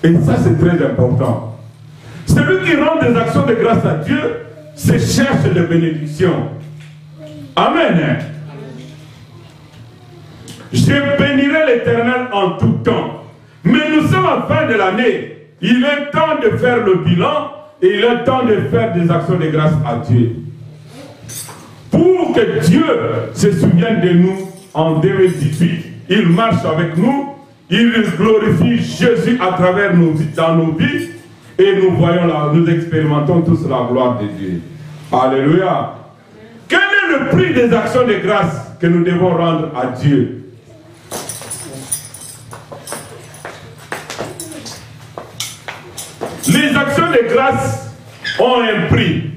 Et ça, c'est très important. Celui qui rend des actions de grâce à Dieu se cherche des bénédictions. Amen. Je bénirai l'Éternel en tout temps. Mais nous sommes à la fin de l'année. Il est temps de faire le bilan et il est temps de faire des actions de grâce à Dieu. Pour que Dieu se souvienne de nous en 2018, il marche avec nous, il glorifie Jésus à travers nos vies, dans nos vies, et nous voyons là, nous expérimentons tous la gloire de Dieu. Alléluia. Quel est le prix des actions de grâce que nous devons rendre à Dieu? Les actions de grâce ont un prix.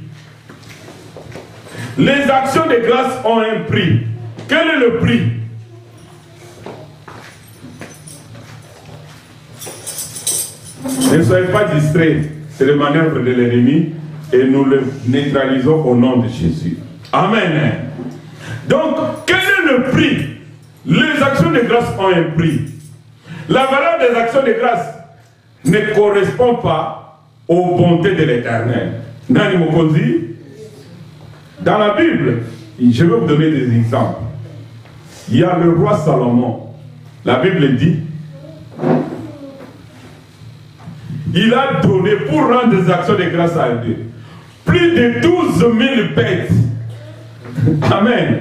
Les actions de grâce ont un prix. Quel est le prix? Ne soyez pas distraits. C'est le manœuvre de l'ennemi et nous le neutralisons au nom de Jésus. Amen. Donc, quel est le prix? Les actions de grâce ont un prix. La valeur des actions de grâce ne correspond pas aux bontés de l'Éternel. Nani Mokonzi? Dans la Bible, je vais vous donner des exemples. Il y a le roi Salomon. La Bible dit, il a donné pour rendre des actions de grâce à Dieu plus de 12 000 bêtes. Amen.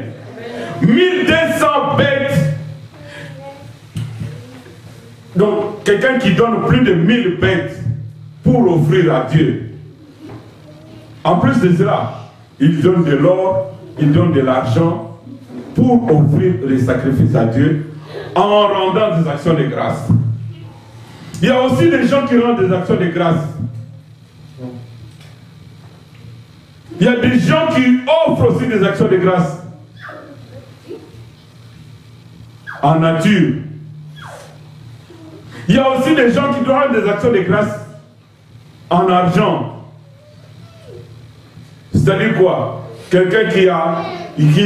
1200 bêtes. Donc, quelqu'un qui donne plus de 1000 bêtes pour offrir à Dieu. En plus de cela, il donne de l'or, il donne de l'argent pour offrir les sacrifices à Dieu en rendant des actions de grâce. Il y a aussi des gens qui rendent des actions de grâce. Il y a des gens qui offrent aussi des actions de grâce en nature. Il y a aussi des gens qui doivent rendre des actions de grâce en argent. C'est-à-dire quoi? Quelqu'un qui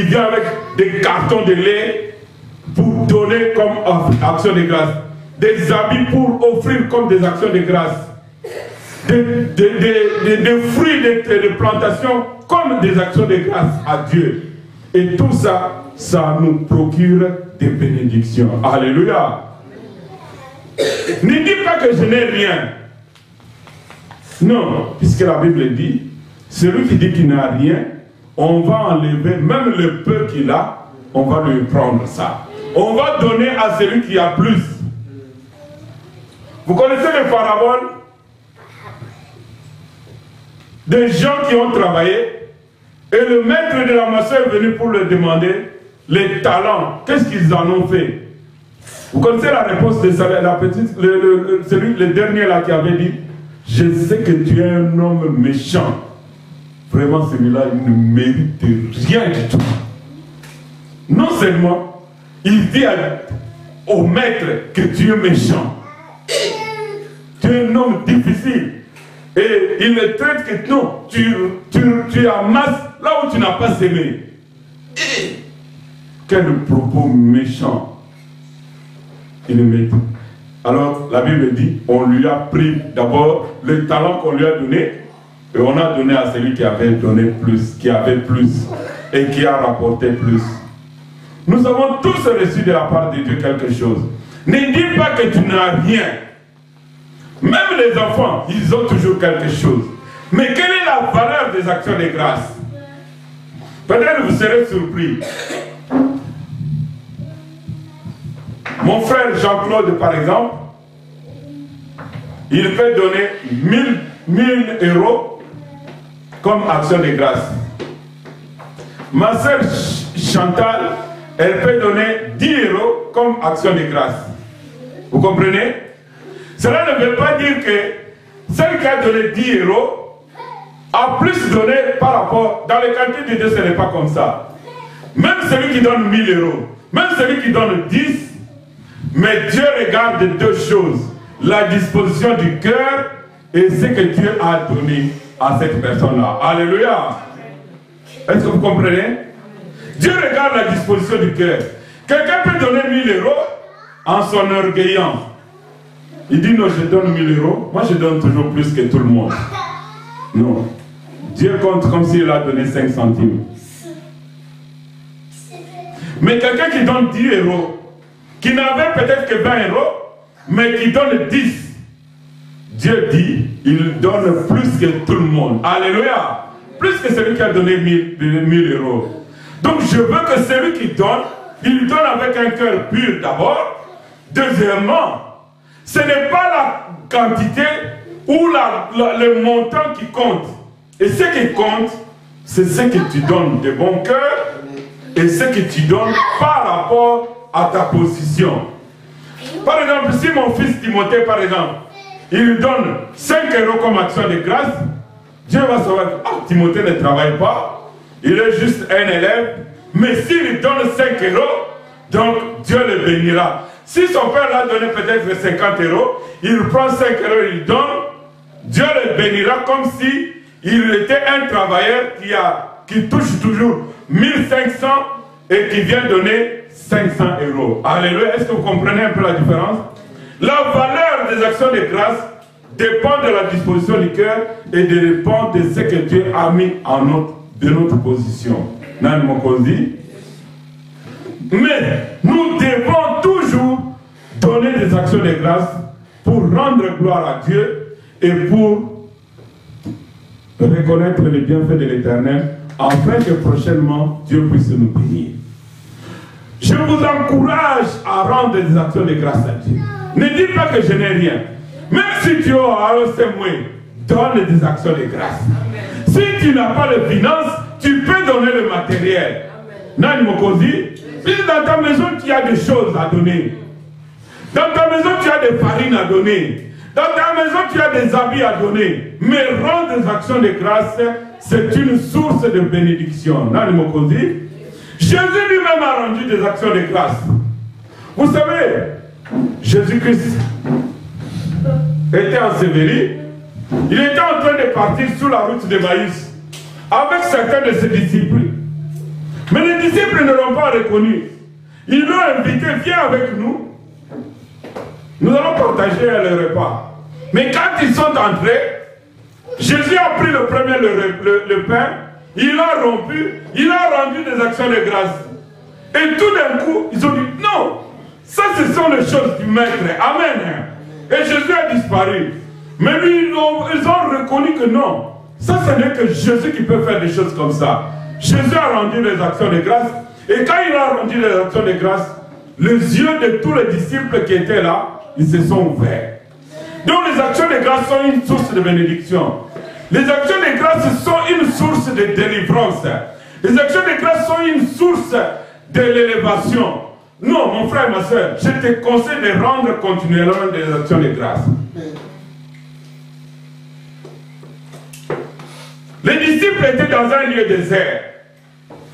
vient avec des cartons de lait pour donner comme action de grâce. Des habits pour offrir comme des actions de grâce. Des fruits de plantation comme des actions de grâce à Dieu. Et tout ça, ça nous procure des bénédictions. Alléluia. Ne dis pas que je n'ai rien. Non, puisque la Bible dit, celui qui dit qu'il n'a rien, on va enlever même le peu qu'il a, on va lui prendre ça. On va donner à celui qui a plus. Vous connaissez les paraboles des gens qui ont travaillé et le maître de la maçon est venu pour leur demander les talents. Qu'est-ce qu'ils en ont fait? Vous connaissez la réponse de la petite, le dernier là qui avait dit, je sais que tu es un homme méchant. Vraiment, celui-là, il ne mérite rien du tout. Non seulement, il dit au maître que tu es méchant. Tu es un homme difficile. Et il le traite que non, tu amasses là où tu n'as pas semé. Quel propos méchant. Il mérite. Alors, la Bible dit, on lui a pris d'abord le talent qu'on lui a donné, et on a donné à celui qui avait donné plus, qui avait plus, et qui a rapporté plus. Nous avons tous reçu de la part de Dieu quelque chose. Ne dis pas que tu n'as rien. Même les enfants, ils ont toujours quelque chose. Mais quelle est la valeur des actions de grâce? Peut-être vous serez surpris. Mon frère Jean-Claude, par exemple, il peut donner 1000 euros comme action de grâce. Ma soeur Chantal, elle peut donner 10 euros comme action de grâce. Vous comprenez? Cela ne veut pas dire que celle qui a donné 10 euros a plus donné par rapport... Dans les quantités de Dieu, ce n'est pas comme ça. Même celui qui donne 1000 euros, même celui qui donne 10, mais Dieu regarde deux choses. La disposition du cœur et ce que Dieu a donné à cette personne-là. Alléluia. Est-ce que vous comprenez? Dieu regarde la disposition du cœur. Quelqu'un peut donner 1000 euros en s'enorgueillant. Il dit non, je donne 1000 euros. Moi, je donne toujours plus que tout le monde. Non. Dieu compte comme s'il a donné 5 centimes. Mais quelqu'un qui donne 10 euros, qui n'avait peut-être que 20 euros, mais qui donne 10, Dieu dit, il donne plus que tout le monde. Alléluia. Plus que celui qui a donné 1000 euros. Donc je veux que celui qui donne, il donne avec un cœur pur d'abord. Deuxièmement, ce n'est pas la quantité ou le montant qui compte. Et ce qui compte, c'est ce que tu donnes de bon cœur et ce que tu donnes par rapport à ta position. Par exemple, si mon fils Timothée, par exemple, il donne 5 euros comme action de grâce, Dieu va savoir que Timothée ne travaille pas, il est juste un élève, mais s'il donne 5 euros, donc Dieu le bénira. Si son père l'a donné peut-être 50 euros, il prend 5 euros, il donne, Dieu le bénira comme si il était un travailleur qui touche toujours 1500 et qui vient donner 500 euros. Alléluia. Est-ce que vous comprenez un peu la différence? La valeur des actions de grâce dépend de la disposition du cœur et dépend de ce que Dieu a mis de notre position. Mais nous devons toujours donner des actions de grâce pour rendre gloire à Dieu et pour reconnaître les bienfaits de l'Éternel afin que prochainement Dieu puisse nous bénir. Je vous encourage à rendre des actions de grâce à Dieu. Ne dites pas que je n'ai rien. Même si tu as un moyen, donne des actions de grâce. Si tu n'as pas de finances, tu peux donner le matériel. Nani Mokozi, si dans ta maison tu as des choses à donner, dans ta maison tu as des farines à donner, dans ta maison tu as des habits à donner, mais rendre des actions de grâce, c'est une source de bénédiction. Nani Mokozi, Jésus lui-même a rendu des actions de grâce. Vous savez, Jésus-Christ était enseveli. Il était en train de partir sur la route de Maïs avec certains de ses disciples. Mais les disciples ne l'ont pas reconnu. Ils l'ont invité, viens avec nous. Nous allons partager le repas. Mais quand ils sont entrés, Jésus a pris le premier le pain, il l'a rompu, il a rendu des actions de grâce. Et tout d'un coup, ils ont dit non, ça ce sont les choses du maître. Amen. Et Jésus a disparu. Mais lui, ils ont reconnu que non. Ça, ce n'est que Jésus qui peut faire des choses comme ça. Jésus a rendu les actions de grâce. Et quand il a rendu les actions de grâce, les yeux de tous les disciples qui étaient là, ils se sont ouverts. Donc les actions de grâce sont une source de bénédiction. Les actions de grâce sont une source de délivrance. Les actions de grâce sont une source de l'élévation. Non, mon frère et ma soeur, je te conseille de rendre continuellement des actions de grâce. Les disciples étaient dans un lieu désert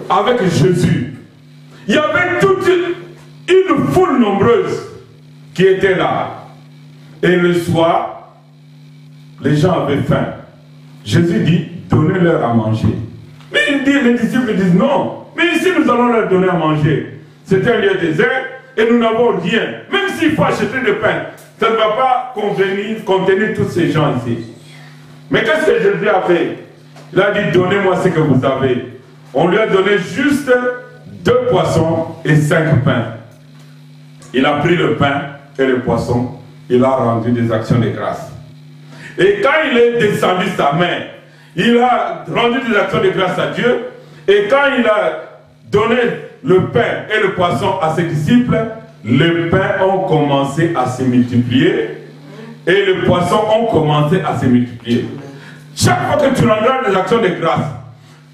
avec Jésus. Il y avait toute une foule nombreuse qui était là. Et le soir, les gens avaient faim. Jésus dit, donnez-leur à manger. Mais les disciples disent non. Mais ici, nous allons leur donner à manger. C'est un lieu désert et nous n'avons rien. Même s'il faut acheter du pain, ça ne va pas contenir tous ces gens ici. Mais qu'est-ce que Jésus a fait? Il a dit, donnez-moi ce que vous avez. On lui a donné juste 2 poissons et 5 pains. Il a pris le pain et le poisson. Il a rendu des actions de grâce. Et quand il est descendu sa main, il a rendu des actions de grâce à Dieu. Et quand il a donné le pain et le poisson à ses disciples, les pains ont commencé à se multiplier et les poissons ont commencé à se multiplier. Chaque fois que tu rendras des actions de grâce,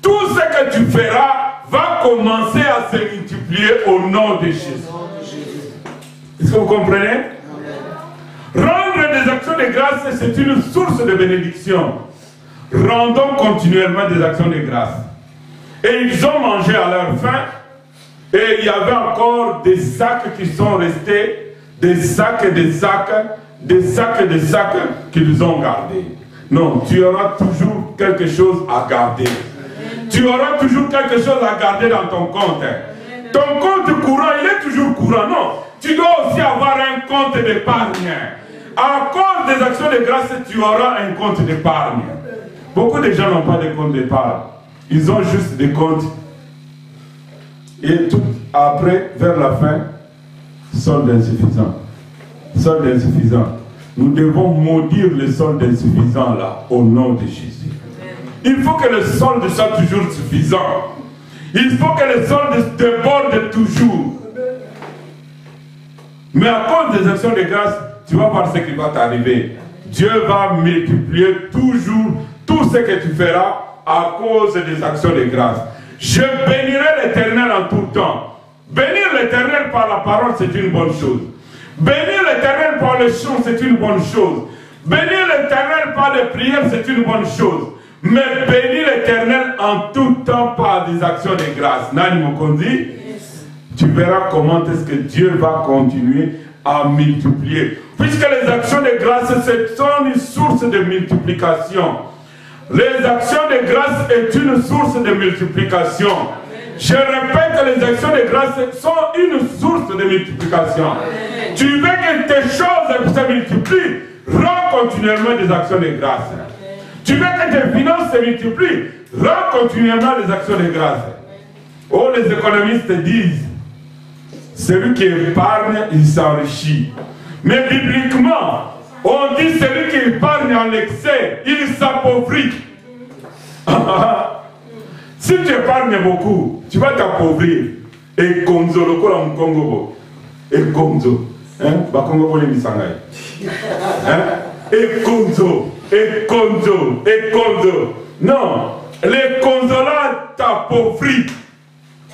tout ce que tu feras va commencer à se multiplier au nom de Jésus. Est-ce que vous comprenez? Rendre des actions de grâce, c'est une source de bénédiction. Rendons continuellement des actions de grâce. Et ils ont mangé à leur faim. Et il y avait encore des sacs qui sont restés, des sacs et des sacs, des sacs et des sacs qu'ils ont gardés. Non, tu auras toujours quelque chose à garder. Tu auras toujours quelque chose à garder dans ton compte. Ton compte courant, il est toujours courant. Non, tu dois aussi avoir un compte d'épargne. À cause des actions de grâce, tu auras un compte d'épargne. Beaucoup de gens n'ont pas de compte d'épargne. Ils ont juste des comptes. Et tout après, vers la fin, solde insuffisant. Solde insuffisant. Nous devons maudire le solde insuffisant là, au nom de Jésus. Il faut que le solde soit toujours suffisant. Il faut que le solde déborde toujours. Mais à cause des actions de grâce, tu vas voir ce qui va t'arriver. Dieu va multiplier toujours tout ce que tu feras à cause des actions de grâce. Je bénirai l'Éternel en tout temps. Bénir l'Éternel par la parole, c'est une bonne chose. Bénir l'Éternel par le chant, c'est une bonne chose. Bénir l'Éternel par les prières, c'est une bonne chose. Mais bénir l'Éternel en tout temps par des actions de grâce. Nani Mokondi, tu verras comment est-ce que Dieu va continuer à multiplier. Puisque les actions de grâce, sont une source de multiplication. Les actions de grâce est une source de multiplication. Je répète, les actions de grâce sont une source de multiplication. Amen. Tu veux que tes choses se multiplient, rends continuellement des actions de grâce. Amen. Tu veux que tes finances se multiplient, rends continuellement des actions de grâce. Oh, les économistes disent, celui qui épargne, il s'enrichit. Mais bibliquement, on dit celui qui épargne en excès, il s'appauvrit. Si tu épargnes beaucoup, tu vas t'appauvrir. Et Gonzo, le Kola Mkongo. Et Gonzo. Bakongo les Missangai. Et Gonzo. Et Gonzo. Et Gonzo. Non. Les Gonzo là t'appauvrit.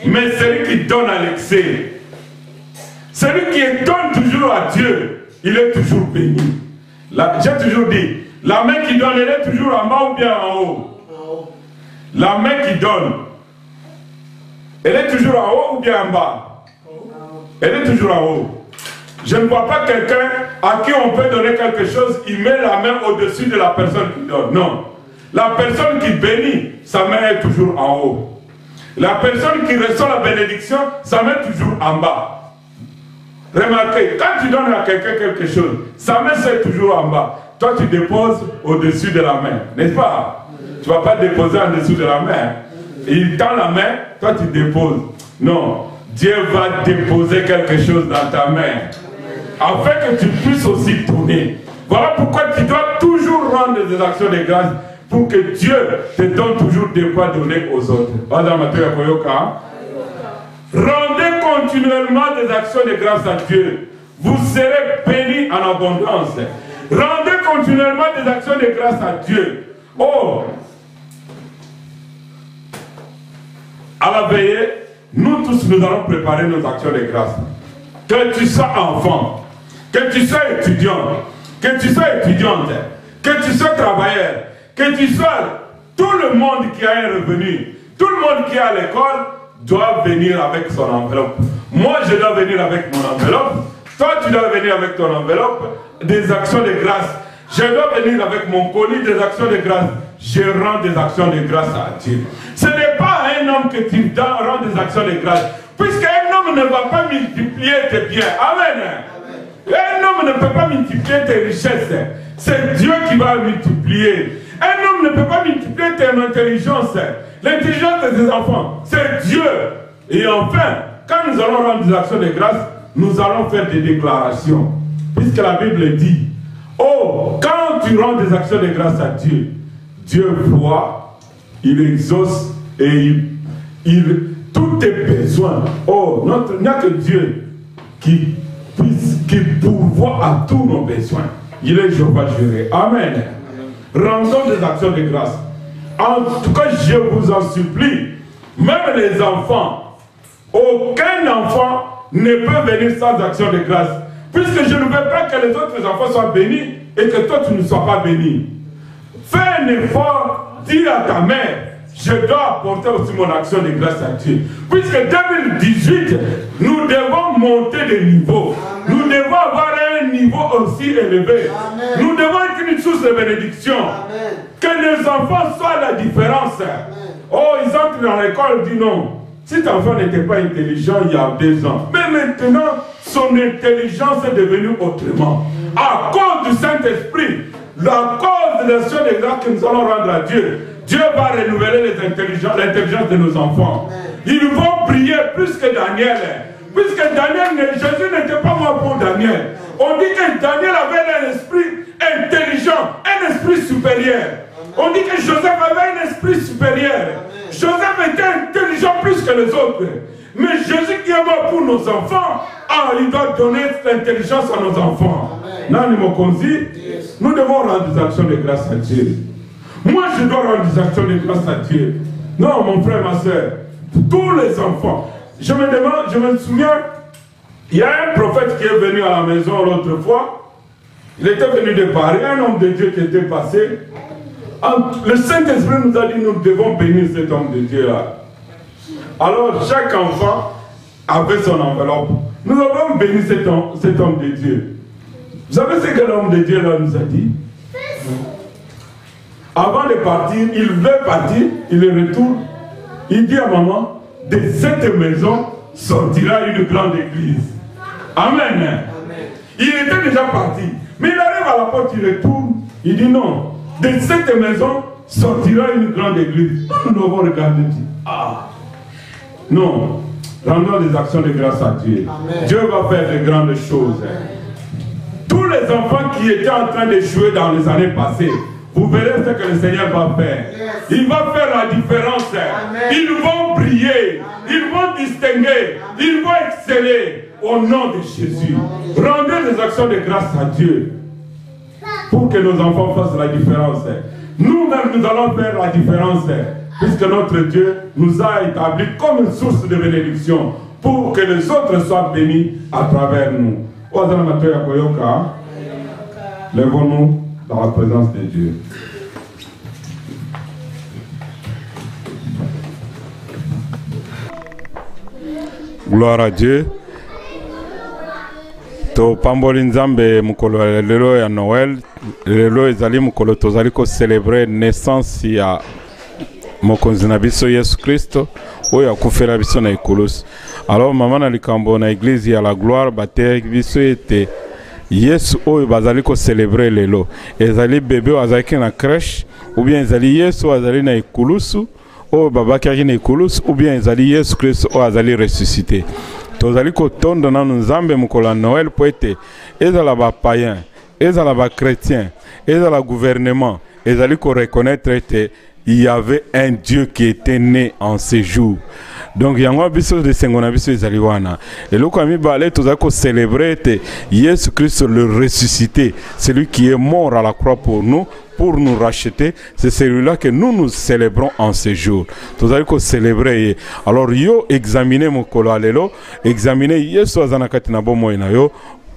Mais celui qui donne à l'excès, celui qui donne toujours à Dieu, il est toujours béni. J'ai toujours dit, la main qui donne, elle est toujours en bas ou bien en haut? La main qui donne, elle est toujours en haut ou bien en bas? Elle est toujours en haut. Je ne vois pas quelqu'un à qui on peut donner quelque chose, il met la main au-dessus de la personne qui donne. Non. La personne qui bénit, sa main est toujours en haut. La personne qui reçoit la bénédiction, sa main est toujours en bas. Remarquez, quand tu donnes à quelqu'un quelque chose, sa main c'est toujours en bas. Toi tu déposes au-dessus de la main, n'est-ce pas? Tu ne vas pas déposer en dessous de la main. Il tend la main, toi tu déposes. Non, Dieu va déposer quelque chose dans ta main. Afin que tu puisses aussi tourner. Voilà pourquoi tu dois toujours rendre des actions de grâce pour que Dieu te donne toujours de quoi donner aux autres. Rendez continuellement des actions de grâce à Dieu. Vous serez bénis en abondance. Rendez continuellement des actions de grâce à Dieu. Oh! À la veillée, nous tous, nous allons préparer nos actions de grâce. Que tu sois enfant, que tu sois étudiant, que tu sois étudiante, que tu sois travailleur, que tu sois tout le monde qui a un revenu, tout le monde qui est à l'école doit venir avec son enveloppe. Moi, je dois venir avec mon enveloppe. Toi, tu dois venir avec ton enveloppe des actions de grâce. Je dois venir avec mon colis des actions de grâce. Je rends des actions de grâce à Dieu. Ce n'est pas à un homme que tu rends des actions de grâce. Puisqu'un homme ne va pas multiplier tes biens. Amen. Un homme ne peut pas multiplier tes richesses. C'est Dieu qui va multiplier. Un homme ne peut pas multiplier ton intelligence. L'intelligence de tes enfants, c'est Dieu. Et enfin, quand nous allons rendre des actions de grâce, nous allons faire des déclarations. Puisque la Bible dit, oh, quand tu rends des actions de grâce à Dieu, Dieu voit, il exauce et tous tes besoins. Oh, il n'y a que Dieu qui pourvoit à tous nos besoins. Il est Jéhovah Jireh. Amen. Rendons des actions de grâce. En tout cas, je vous en supplie, même les enfants, aucun enfant ne peut venir sans action de grâce. Puisque je ne veux pas que les autres enfants soient bénis et que toi tu ne sois pas béni. Fais un effort, dis à ta mère, je dois apporter aussi mon action de grâce à Dieu. Puisque 2018, nous devons monter de niveau. Nous devons avoir un niveau aussi élevé. Amen. Nous devons être une source de bénédiction. Amen. Que les enfants soient la différence. Amen. Oh, ils entrent dans l'école, disent non. Cet enfant n'était pas intelligent il y a 2 ans. Mais maintenant, son intelligence est devenue autrement. À cause du Saint-Esprit, à cause de l'action des grâces que nous allons rendre à Dieu, Dieu va renouveler l'intelligence de nos enfants. Ils vont prier plus que Daniel. Puisque Daniel, Jésus n'était pas mort pour Daniel. On dit que Daniel avait un esprit intelligent, un esprit supérieur. On dit que Joseph avait un esprit supérieur. Joseph était intelligent plus que les autres. Mais Jésus qui est mort pour nos enfants, il doit donner cette intelligence à nos enfants. Nous devons rendre des actions de grâce à Dieu. Moi, je dois rendre des actions de grâce à Dieu. Non, mon frère, ma soeur, tous les enfants. Je me souviens, il y a un prophète qui est venu à la maison l'autre fois. Il était venu de Paris, un homme de Dieu qui était passé. Le Saint-Esprit nous a dit, nous devons bénir cet homme de Dieu-là. Alors, chaque enfant avait son enveloppe. Nous avons béni cet homme de Dieu. Vous savez ce que l'homme de Dieu là nous a dit? Avant de partir, il veut partir, il retourne. Il dit à maman, de cette maison sortira une grande église. Amen. Amen. Il était déjà parti. Mais il arrive à la porte, il retourne. Il dit non, de cette maison sortira une grande église. Nous avons regardé. Non, rendons des actions de grâce à Dieu. Amen. Dieu va faire de grandes choses. Tous les enfants qui étaient en train de jouer dans les années passées, vous verrez ce que le Seigneur va faire. Il va faire la différence. Amen. Ils vont briller. Amen. Ils vont distinguer. Amen. Ils vont exceller au nom de Jésus. Rendez des actions de grâce à Dieu pour que nos enfants fassent la différence. Nous-mêmes, nous allons faire la différence puisque notre Dieu nous a établis comme une source de bénédiction pour que les autres soient bénis à travers nous. Lèvons-nous dans la présence de Dieu. Gloire à Dieu. To pamboli nzambe mukolo lelo ya Noël, lelo ezali mukolo tozali ko célébrer naissance ya mokonzi na biso Yesu Kristo oyo akufela biso na ekolosi. Alors mama na likambo na église ya la gloire bate biso ete Yesu oyo bazali ko célébrer lelo ezali bébé azali na crèche ou bien ezali Yesu azali na ekulusu oyo babaki na ekulusu ou bien ezali Yesu Kristo oyo azali ressuscité. Tozali ko tonda na nzambe mukolo Noël po ete ezala ba païen, ezala ba chrétien, ezala gouvernement, ezali ko reconnaître ete il y avait un Dieu qui était né en ce jour. Donc yango biso de sengona biso ezali wana. Et le ami balé tozali ko célébrer ete Jésus Christ le ressuscité, celui qui est mort à la croix pour nous racheter, c'est celui-là que nous célébrons en ce jour. Nous allons célébrer. Alors, yo examiner mon kolalelo, examiner Yesu azanakati na bomo ina yo,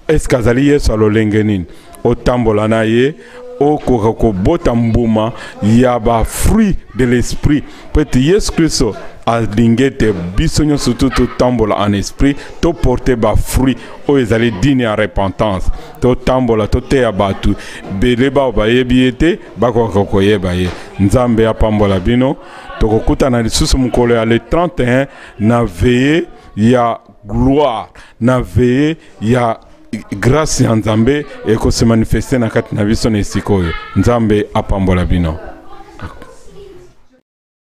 est-ce qu'azali Yesu alo lengenin, o tambola na ye, o kokako botambuma, ya ba fruit de l'esprit. Peut-être Yesu Christo a lingete bisonyo surtout to tambola en esprit, to porter ba fruit o ezali digne à repentance. To tambola to te abatu beleba bayebiete bakoko koyebaye. Nzambe apambola bino to kokuta na lisusu mukolo ya le 31 na veillée ya gloire, na veillée ya grâce ya Nzambe eko se manifester na kati na biso na esikoyo. Nzambe apambola bino.